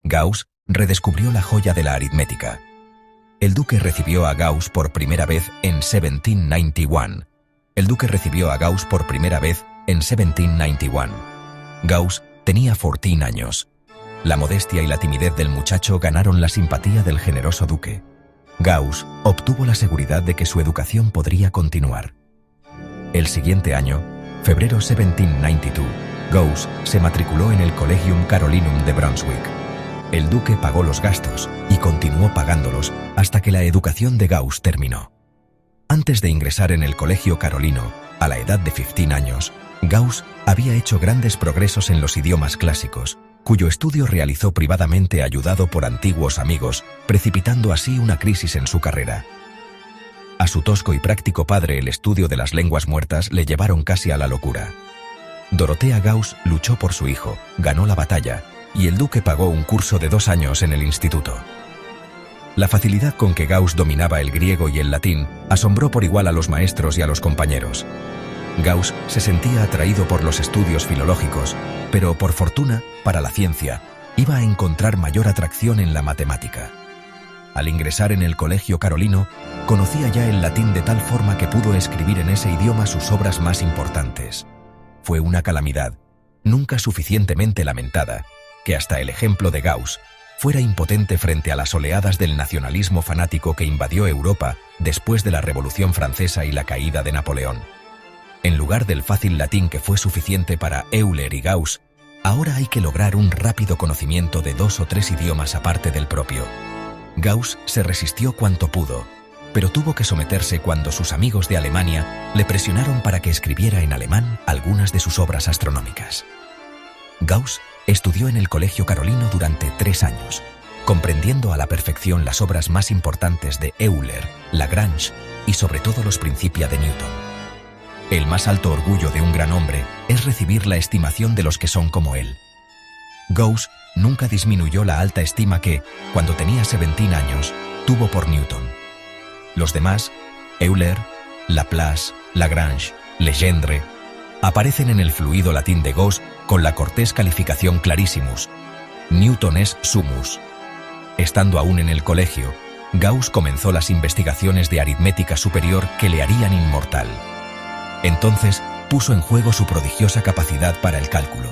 Gauss redescubrió la joya de la aritmética. El duque recibió a Gauss por primera vez en 1791. Gauss tenía 14 años. La modestia y la timidez del muchacho ganaron la simpatía del generoso duque. Gauss obtuvo la seguridad de que su educación podría continuar. El siguiente año, febrero 1792, Gauss se matriculó en el Collegium Carolinum de Brunswick. El duque pagó los gastos y continuó pagándolos hasta que la educación de Gauss terminó. Antes de ingresar en el colegio carolino, a la edad de 15 años, Gauss había hecho grandes progresos en los idiomas clásicos, cuyo estudio realizó privadamente ayudado por antiguos amigos, precipitando así una crisis en su carrera. A su tosco y práctico padre el estudio de las lenguas muertas le llevaron casi a la locura. Dorothea Gauss luchó por su hijo, ganó la batalla, y el duque pagó un curso de 2 años en el instituto. La facilidad con que Gauss dominaba el griego y el latín asombró por igual a los maestros y a los compañeros. Gauss se sentía atraído por los estudios filológicos, pero por fortuna, para la ciencia, iba a encontrar mayor atracción en la matemática. Al ingresar en el colegio carolino, conocía ya el latín de tal forma que pudo escribir en ese idioma sus obras más importantes. Fue una calamidad, nunca suficientemente lamentada, que hasta el ejemplo de Gauss fuera impotente frente a las oleadas del nacionalismo fanático que invadió Europa después de la Revolución Francesa y la caída de Napoleón. En lugar del fácil latín que fue suficiente para Euler y Gauss, ahora hay que lograr un rápido conocimiento de 2 o 3 idiomas aparte del propio. Gauss se resistió cuanto pudo, pero tuvo que someterse cuando sus amigos de Alemania le presionaron para que escribiera en alemán algunas de sus obras astronómicas. Gauss estudió en el Colegio Carolino durante 3 años, comprendiendo a la perfección las obras más importantes de Euler, Lagrange y sobre todo los Principia de Newton. El más alto orgullo de un gran hombre es recibir la estimación de los que son como él. Gauss nunca disminuyó la alta estima que, cuando tenía 17 años, tuvo por Newton. Los demás, Euler, Laplace, Lagrange, Legendre, aparecen en el fluido latín de Gauss con la cortés calificación clarissimus. Newton es summus. Estando aún en el colegio, Gauss comenzó las investigaciones de aritmética superior que le harían inmortal. Entonces puso en juego su prodigiosa capacidad para el cálculo.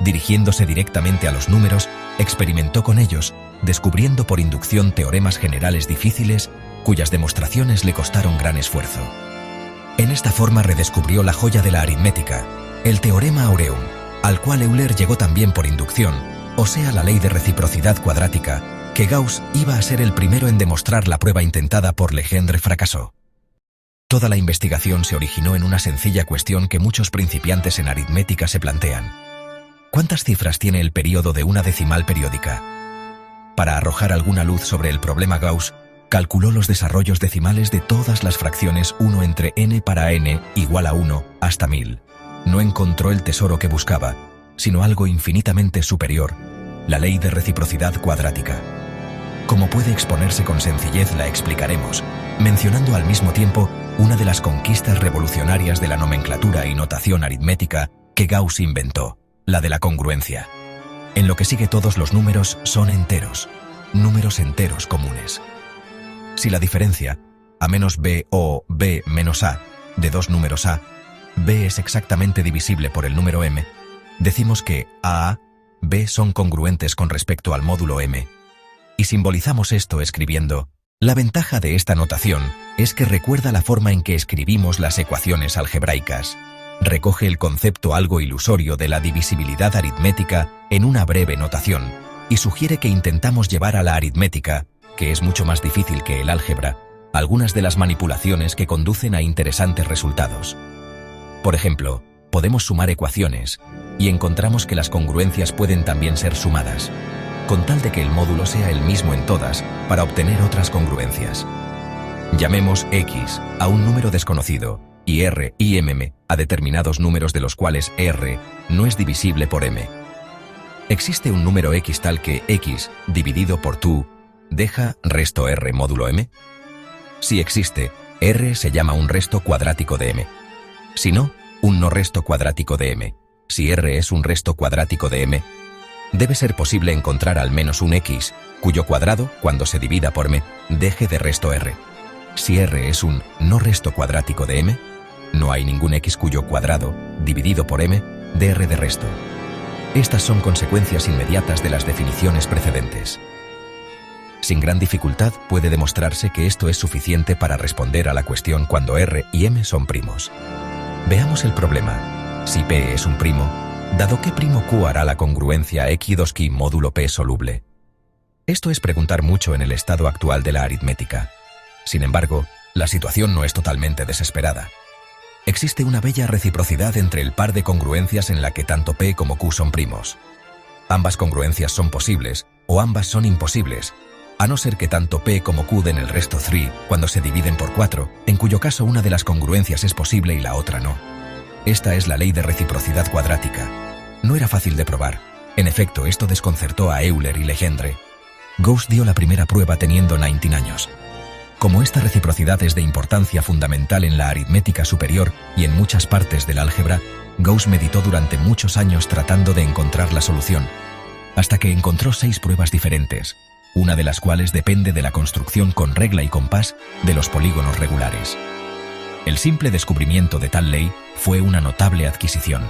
Dirigiéndose directamente a los números, experimentó con ellos, descubriendo por inducción teoremas generales difíciles, cuyas demostraciones le costaron gran esfuerzo. En esta forma redescubrió la joya de la aritmética, el teorema aureum, al cual Euler llegó también por inducción, o sea la ley de reciprocidad cuadrática, que Gauss iba a ser el primero en demostrar. La prueba intentada por Legendre fracasó. Toda la investigación se originó en una sencilla cuestión que muchos principiantes en aritmética se plantean. ¿Cuántas cifras tiene el período de una decimal periódica? Para arrojar alguna luz sobre el problema, Gauss calculó los desarrollos decimales de todas las fracciones 1 entre n para n igual a 1 hasta 1000. No encontró el tesoro que buscaba, sino algo infinitamente superior, la ley de reciprocidad cuadrática. Como puede exponerse con sencillez, la explicaremos, mencionando al mismo tiempo una de las conquistas revolucionarias de la nomenclatura y notación aritmética que Gauss inventó, la de la congruencia. En lo que sigue, todos los números son enteros, números enteros comunes. Si la diferencia a menos b o b menos a de dos números a, b es exactamente divisible por el número m, decimos que a, b son congruentes con respecto al módulo m, y simbolizamos esto escribiendo. La ventaja de esta notación es que recuerda la forma en que escribimos las ecuaciones algebraicas. Recoge el concepto algo ilusorio de la divisibilidad aritmética en una breve notación y sugiere que intentamos llevar a la aritmética, que es mucho más difícil que el álgebra, algunas de las manipulaciones que conducen a interesantes resultados. Por ejemplo, podemos sumar ecuaciones y encontramos que las congruencias pueden también ser sumadas, con tal de que el módulo sea el mismo en todas para obtener otras congruencias. Llamemos x a un número desconocido y r y m a determinados números de los cuales r no es divisible por m. ¿Existe un número x tal que x dividido por 2 deja resto r módulo m? Si existe, r se llama un resto cuadrático de m. Si no, un no resto cuadrático de m. Si r es un resto cuadrático de m, debe ser posible encontrar al menos un x, cuyo cuadrado, cuando se divida por m, deje de resto r. Si r es un no resto cuadrático de m, no hay ningún x cuyo cuadrado, dividido por m, dé r de resto. Estas son consecuencias inmediatas de las definiciones precedentes. Sin gran dificultad puede demostrarse que esto es suficiente para responder a la cuestión cuando r y m son primos. Veamos el problema. Si p es un primo, dado que primo q hará la congruencia x2q módulo p soluble. Esto es preguntar mucho en el estado actual de la aritmética. Sin embargo, la situación no es totalmente desesperada. Existe una bella reciprocidad entre el par de congruencias en la que tanto p como q son primos. Ambas congruencias son posibles, o ambas son imposibles, a no ser que tanto p como q den el resto 3 cuando se dividen por 4, en cuyo caso una de las congruencias es posible y la otra no. Esta es la ley de reciprocidad cuadrática. No era fácil de probar. En efecto, esto desconcertó a Euler y Legendre. Gauss dio la primera prueba teniendo 19 años. Como esta reciprocidad es de importancia fundamental en la aritmética superior y en muchas partes del álgebra, Gauss meditó durante muchos años tratando de encontrar la solución, hasta que encontró 6 pruebas diferentes, una de las cuales depende de la construcción con regla y compás de los polígonos regulares. El simple descubrimiento de tal ley fue una notable adquisición.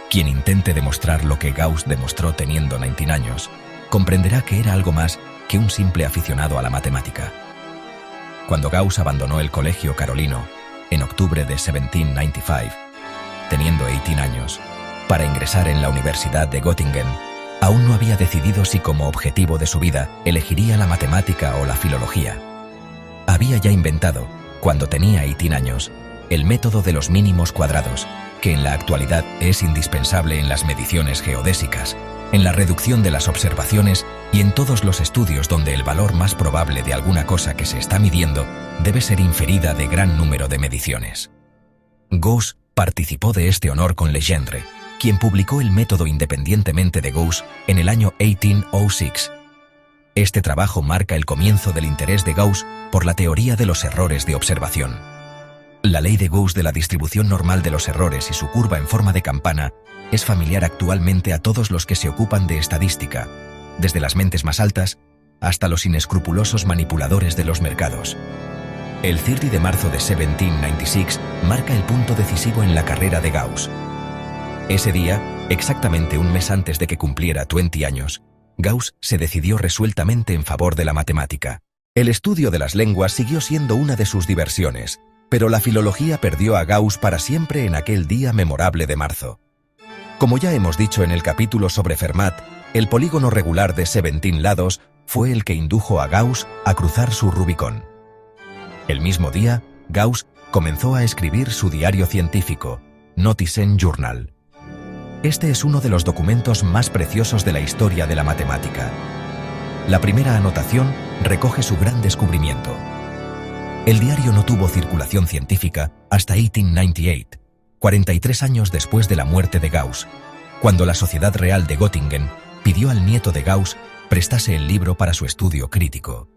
Quien intente demostrar lo que Gauss demostró teniendo 19 años, comprenderá que era algo más que un simple aficionado a la matemática. Cuando Gauss abandonó el colegio carolino, en octubre de 1795, teniendo 18 años, para ingresar en la Universidad de Göttingen, aún no había decidido si como objetivo de su vida elegiría la matemática o la filología. Había ya inventado, cuando tenía 18 años, el método de los mínimos cuadrados, que en la actualidad es indispensable en las mediciones geodésicas, en la reducción de las observaciones y en todos los estudios donde el valor más probable de alguna cosa que se está midiendo debe ser inferida de gran número de mediciones. Gauss participó de este honor con Legendre, quien publicó el método independientemente de Gauss en el año 1806. Este trabajo marca el comienzo del interés de Gauss por la teoría de los errores de observación. La ley de Gauss de la distribución normal de los errores y su curva en forma de campana es familiar actualmente a todos los que se ocupan de estadística, desde las mentes más altas hasta los inescrupulosos manipuladores de los mercados. El 30 de marzo de 1796 marca el punto decisivo en la carrera de Gauss. Ese día, exactamente un mes antes de que cumpliera 20 años, Gauss se decidió resueltamente en favor de la matemática. El estudio de las lenguas siguió siendo una de sus diversiones, pero la filología perdió a Gauss para siempre en aquel día memorable de marzo. Como ya hemos dicho en el capítulo sobre Fermat, el polígono regular de 17 lados fue el que indujo a Gauss a cruzar su Rubicón. El mismo día, Gauss comenzó a escribir su diario científico, Notizen Journal. Este es uno de los documentos más preciosos de la historia de la matemática. La primera anotación recoge su gran descubrimiento. El diario no tuvo circulación científica hasta 1898, 43 años después de la muerte de Gauss, cuando la Sociedad Real de Göttingen pidió al nieto de Gauss prestase el libro para su estudio crítico.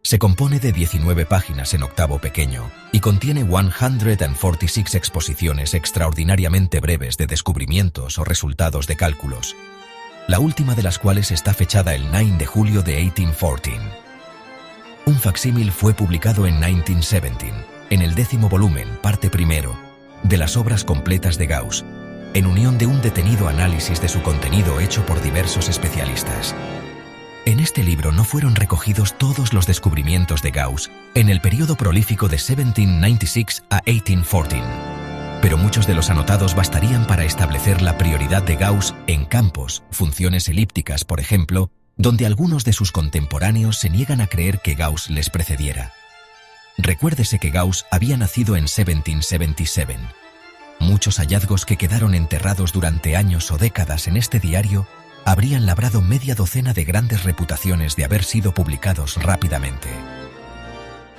Se compone de 19 páginas en octavo pequeño y contiene 146 exposiciones extraordinariamente breves de descubrimientos o resultados de cálculos, la última de las cuales está fechada el 9 de julio de 1814. Un facsímil fue publicado en 1917, en el 10º volumen, parte primero, de las obras completas de Gauss, en unión de un detenido análisis de su contenido hecho por diversos especialistas. En este libro no fueron recogidos todos los descubrimientos de Gauss en el periodo prolífico de 1796 a 1814, pero muchos de los anotados bastarían para establecer la prioridad de Gauss en campos, funciones elípticas, por ejemplo, donde algunos de sus contemporáneos se niegan a creer que Gauss les precediera. Recuérdese que Gauss había nacido en 1777. Muchos hallazgos que quedaron enterrados durante años o décadas en este diario habrían labrado media docena de grandes reputaciones de haber sido publicados rápidamente.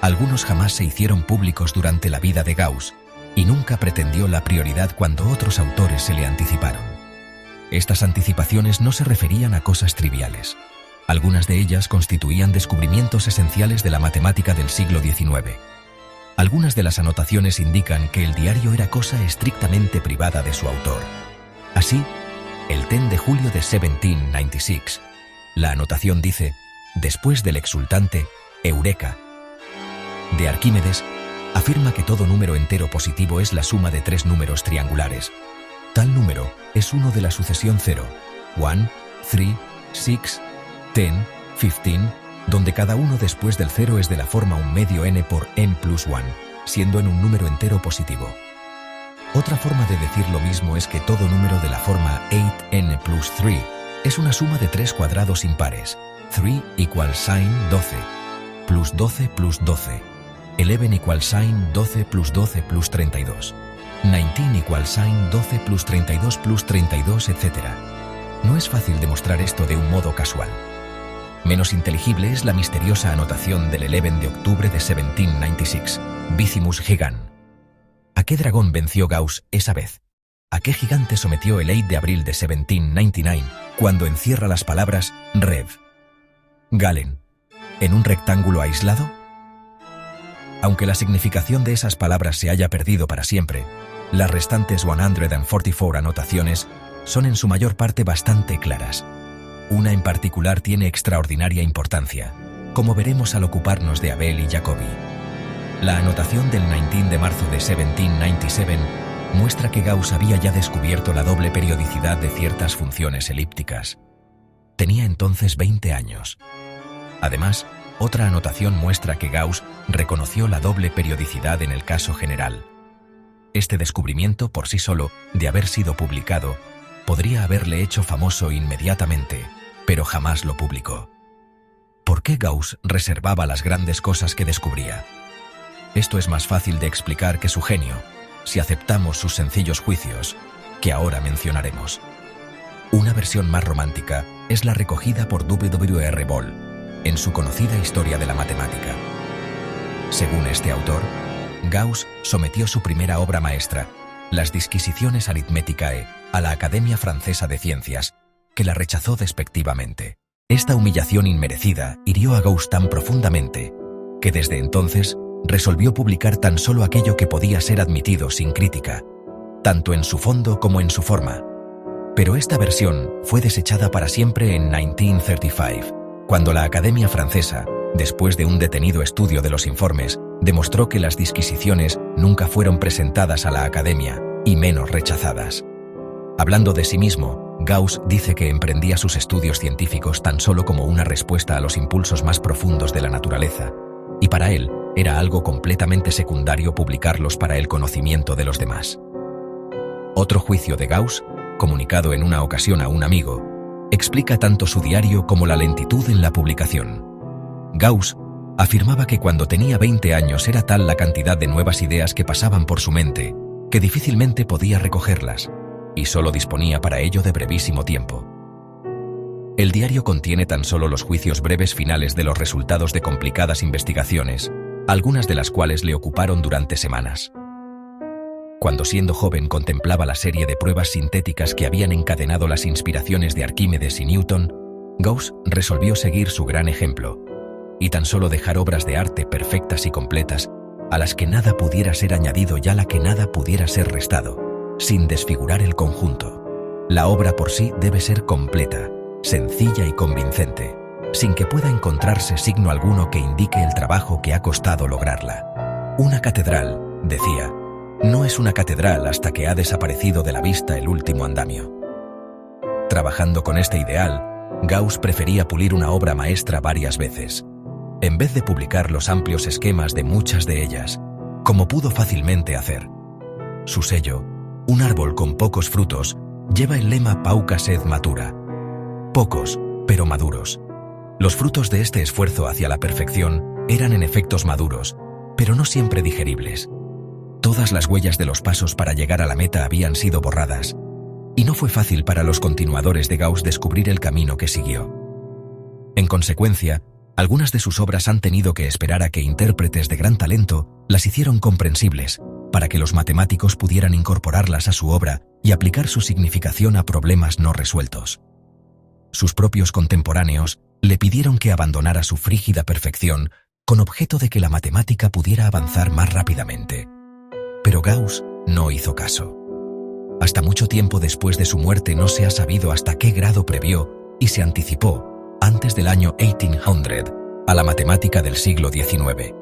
Algunos jamás se hicieron públicos durante la vida de Gauss y nunca pretendió la prioridad cuando otros autores se le anticiparon. Estas anticipaciones no se referían a cosas triviales. Algunas de ellas constituían descubrimientos esenciales de la matemática del siglo XIX. Algunas de las anotaciones indican que el diario era cosa estrictamente privada de su autor. Así, el 10 de julio de 1796. La anotación dice, después del exultante Eureka de Arquímedes, afirma que todo número entero positivo es la suma de tres números triangulares. Tal número es uno de la sucesión 0, 1, 3, 6, 10, 15, donde cada uno después del 0 es de la forma 1 medio n por n plus 1, siendo n un número entero positivo. Otra forma de decir lo mismo es que todo número de la forma 8n plus 3 es una suma de tres cuadrados impares. 3 = sin 12, plus 12 plus 12. 11 = sin 12 plus 12 plus 32. 19 = sin 12 plus 32 plus 32, etc. No es fácil demostrar esto de un modo casual. Menos inteligible es la misteriosa anotación del 11 de octubre de 1796, Vicimus Gigant. ¿A qué dragón venció Gauss esa vez? ¿A qué gigante sometió el 8 de abril de 1799, cuando encierra las palabras Rev. Galen en un rectángulo aislado? Aunque la significación de esas palabras se haya perdido para siempre, las restantes 144 anotaciones son en su mayor parte bastante claras. Una en particular tiene extraordinaria importancia, como veremos al ocuparnos de Abel y Jacobi. La anotación del 19 de marzo de 1797 muestra que Gauss había ya descubierto la doble periodicidad de ciertas funciones elípticas. Tenía entonces 20 años. Además, otra anotación muestra que Gauss reconoció la doble periodicidad en el caso general. Este descubrimiento, por sí solo, de haber sido publicado, podría haberle hecho famoso inmediatamente, pero jamás lo publicó. ¿Por qué Gauss reservaba las grandes cosas que descubría? Esto es más fácil de explicar que su genio, si aceptamos sus sencillos juicios, que ahora mencionaremos. Una versión más romántica es la recogida por W.R. Ball en su conocida Historia de la Matemática. Según este autor, Gauss sometió su primera obra maestra, las Disquisiciones Arithmeticae, a la Academia Francesa de Ciencias, que la rechazó despectivamente. Esta humillación inmerecida hirió a Gauss tan profundamente que desde entonces resolvió publicar tan solo aquello que podía ser admitido sin crítica, tanto en su fondo como en su forma. Pero esta versión fue desechada para siempre en 1935, cuando la Academia Francesa, después de un detenido estudio de los informes, demostró que las disquisiciones nunca fueron presentadas a la Academia, y menos rechazadas. Hablando de sí mismo, Gauss dice que emprendía sus estudios científicos tan solo como una respuesta a los impulsos más profundos de la naturaleza, y para él era algo completamente secundario publicarlos para el conocimiento de los demás. Otro juicio de Gauss, comunicado en una ocasión a un amigo, explica tanto su diario como la lentitud en la publicación. Gauss afirmaba que cuando tenía 20 años era tal la cantidad de nuevas ideas que pasaban por su mente, que difícilmente podía recogerlas, y solo disponía para ello de brevísimo tiempo. El diario contiene tan solo los juicios breves finales de los resultados de complicadas investigaciones, algunas de las cuales le ocuparon durante semanas. Cuando siendo joven contemplaba la serie de pruebas sintéticas que habían encadenado las inspiraciones de Arquímedes y Newton, Gauss resolvió seguir su gran ejemplo, y tan solo dejar obras de arte perfectas y completas, a las que nada pudiera ser añadido y a la que nada pudiera ser restado, sin desfigurar el conjunto. La obra por sí debe ser completa, sencilla y convincente, sin que pueda encontrarse signo alguno que indique el trabajo que ha costado lograrla. Una catedral, decía, no es una catedral hasta que ha desaparecido de la vista el último andamio. Trabajando con este ideal, Gauss prefería pulir una obra maestra varias veces, en vez de publicar los amplios esquemas de muchas de ellas, como pudo fácilmente hacer. Su sello, un árbol con pocos frutos, lleva el lema Pauca sed matura. Pocos, pero maduros. Los frutos de este esfuerzo hacia la perfección eran en efectos maduros, pero no siempre digeribles. Todas las huellas de los pasos para llegar a la meta habían sido borradas, y no fue fácil para los continuadores de Gauss descubrir el camino que siguió. En consecuencia, algunas de sus obras han tenido que esperar a que intérpretes de gran talento las hicieron comprensibles, para que los matemáticos pudieran incorporarlas a su obra y aplicar su significación a problemas no resueltos. Sus propios contemporáneos le pidieron que abandonara su frígida perfección con objeto de que la matemática pudiera avanzar más rápidamente. Pero Gauss no hizo caso. Hasta mucho tiempo después de su muerte no se ha sabido hasta qué grado previó y se anticipó, antes del año 1800, a la matemática del siglo XIX.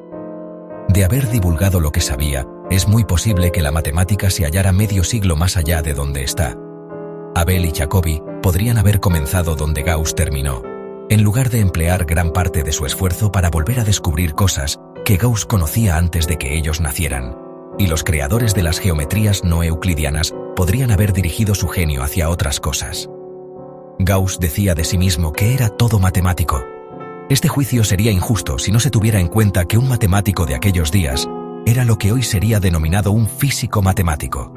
De haber divulgado lo que sabía, es muy posible que la matemática se hallara medio siglo más allá de donde está. Abel y Jacobi podrían haber comenzado donde Gauss terminó, en lugar de emplear gran parte de su esfuerzo para volver a descubrir cosas que Gauss conocía antes de que ellos nacieran, y los creadores de las geometrías no euclidianas podrían haber dirigido su genio hacia otras cosas. Gauss decía de sí mismo que era todo matemático. Este juicio sería injusto si no se tuviera en cuenta que un matemático de aquellos días era lo que hoy sería denominado un físico matemático.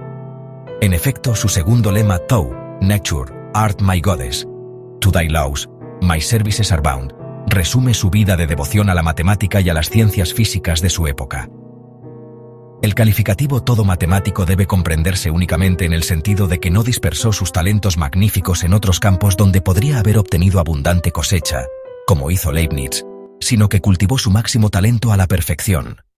En efecto, su segundo lema, Thou, Nature, Art My Goddess, To Thy Laws, My Services Are Bound, resume su vida de devoción a la matemática y a las ciencias físicas de su época. El calificativo todo matemático debe comprenderse únicamente en el sentido de que no dispersó sus talentos magníficos en otros campos donde podría haber obtenido abundante cosecha, como hizo Leibniz, sino que cultivó su máximo talento a la perfección,